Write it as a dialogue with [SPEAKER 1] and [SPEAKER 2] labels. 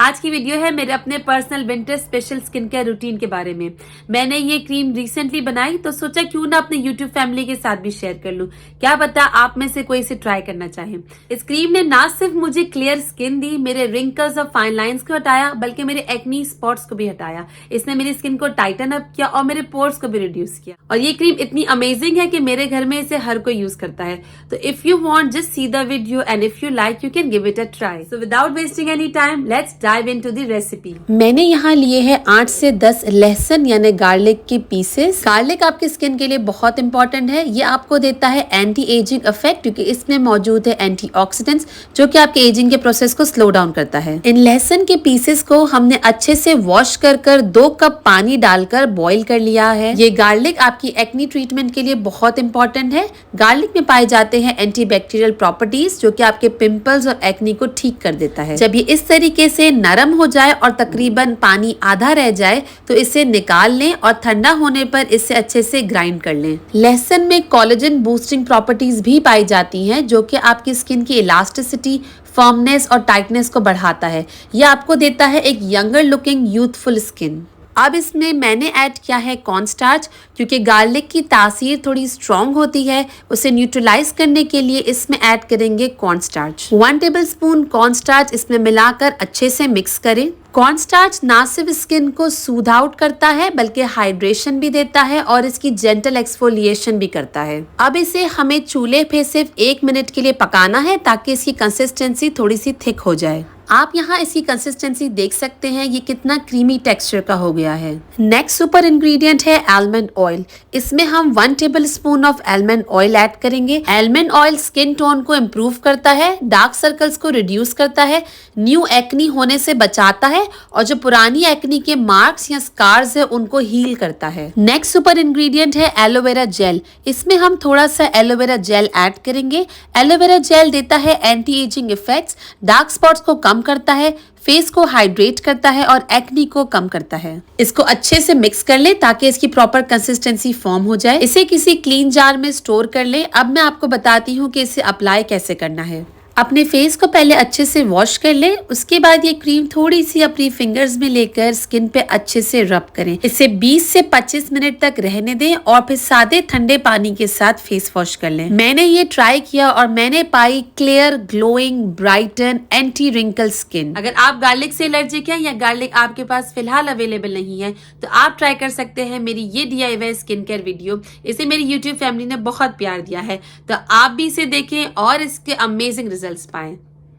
[SPEAKER 1] आज की वीडियो है मेरे अपने personal winter special skin care routine के बारे में। मैंने ये क्रीम रिसेंटली बनाई तो सोचा क्यों ना अपने यूट्यूब फैमिली के साथ भी शेयर कर लूं। क्या पता आप में से कोई इसे ट्राई करना चाहे। इस क्रीम ने ना सिर्फ मुझे क्लियर स्किन दी, मेरे रिंकल्स और फाइन लाइंस को हटाया, बल्कि मेरे एक्नी स्पॉट्स को भी हटाया। इसने मेरी स्किन को टाइटन अप किया और मेरे पोर्स को भी रिड्यूस किया। और ये क्रीम इतनी अमेजिंग है कि मेरे घर में इसे हर कोई यूज करता है। तो if you want just see the video and if you like you can give it a try. So without wasting any time let's dive into the recipe. मैंने यहाँ लिए हैं 8 से 10 लहसुन यानी गार्लिक के पीसेस। गार्लिक आपकी स्किन के लिए बहुत इंपॉर्टेंट है। ये आपको देता है एंटी एजिंग इफेक्ट क्योंकि इसमें मौजूद है एंटीऑक्सीडेंट्स जो कि आपके एजिंग के प्रोसेस को स्लो डाउन करता है। इन लहसुन के पीसेस को हमने अच्छे से वॉश कर 2 कप पानी डालकर बॉईल कर लिया है। ये गार्लिक आपकी एक्नी ट्रीटमेंट के लिए बहुत इंपॉर्टेंट है। गार्लिक में पाए जाते हैं एंटीबैक्टीरियल प्रॉपर्टीज जो कि आपके पिंपल्स और एक्नी को ठीक कर देता है। जब ये इस तरीके से नरम हो जाए और तकरीबन पानी आधा रह जाए तो इसे निकाल लें और ठंडा होने पर इसे अच्छे से ग्राइंड कर लें। लहसुन में कोलेजन बूस्टिंग प्रॉपर्टीज भी पाई जाती हैं जो कि आपकी स्किन की इलास्टिसिटी, फर्मनेस और टाइटनेस को बढ़ाता है। यह आपको देता है एक यंगर लुकिंग यूथफुल स्किन। अब इसमें मैंने ऐड किया है कॉर्न स्टार्च क्योंकि गार्लिक की तासीर थोड़ी स्ट्रॉन्ग होती है। उसे न्यूट्रलाइज करने के लिए इसमें ऐड करेंगे corn starch. 1 tablespoon corn starch इसमें मिलाकर अच्छे से मिक्स करें। कॉर्न स्टार्च ना सिर्फ स्किन को सूद आउट करता है बल्कि हाइड्रेशन भी देता है और इसकी जेंटल एक्सफोलिएशन भी करता है। अब इसे हमें चूल्हे पे सिर्फ 1 मिनट के लिए पकाना है ताकि इसकी कंसिस्टेंसी थोड़ी सी थिक हो जाए। आप यहाँ इसकी कंसिस्टेंसी देख सकते हैं, ये कितना क्रीमी टेक्सचर का हो गया है। नेक्स्ट सुपर इंग्रेडिएंट है आलमंड ऑयल। इसमें हम 1 tablespoon of almond oil add करेंगे। आलमंड ऑयल स्किन टोन को इम्प्रूव करता है, डार्क सर्कल्स को रिड्यूस करता है, न्यू एक्नी होने से बचाता है और जो पुरानी एक्नी के मार्क्स या स्कार्स है उनको हील करता है। नेक्स्ट सुपर इंग्रेडिएंट है एलोवेरा जेल। इसमें हम थोड़ा सा एलोवेरा जेल ऐड करेंगे। एलोवेरा जेल देता है anti ageing effects, dark spots को कम करता है, फेस को हाइड्रेट करता है और एक्नी को कम करता है। इसको अच्छे से मिक्स कर लें ताकि इसकी प्रॉपर कंसिस्टेंसी फॉर्म हो जाए। इसे किसी क्लीन जार में स्टोर कर लें। अब मैं आपको बताती हूँ कि इसे अप्लाई कैसे करना है। अपने फेस को पहले अच्छे से वॉश कर लें। उसके बाद ये क्रीम थोड़ी सी अपनी फिंगर्स में लेकर स्किन पे अच्छे से रब करें। इसे 20 से 25 मिनट तक रहने दें और फिर सादे ठंडे पानी के साथ फेस वॉश कर लें। मैंने ये ट्राई किया और मैंने पाई clear, glowing, brighten, anti wrinkle skin. अगर आप गार्लिक से एलर्जिक हैं या गार्लिक आपके पास फिलहाल अवेलेबल नहीं है तो आप ट्राई कर सकते हैं मेरी ये DIY स्किन केयर वीडियो। इसे मेरी यूट्यूब फैमिली ने बहुत प्यार दिया है, तो आप भी इसे देखें और इसके अमेजिंग रिजल्ट्स पाएं।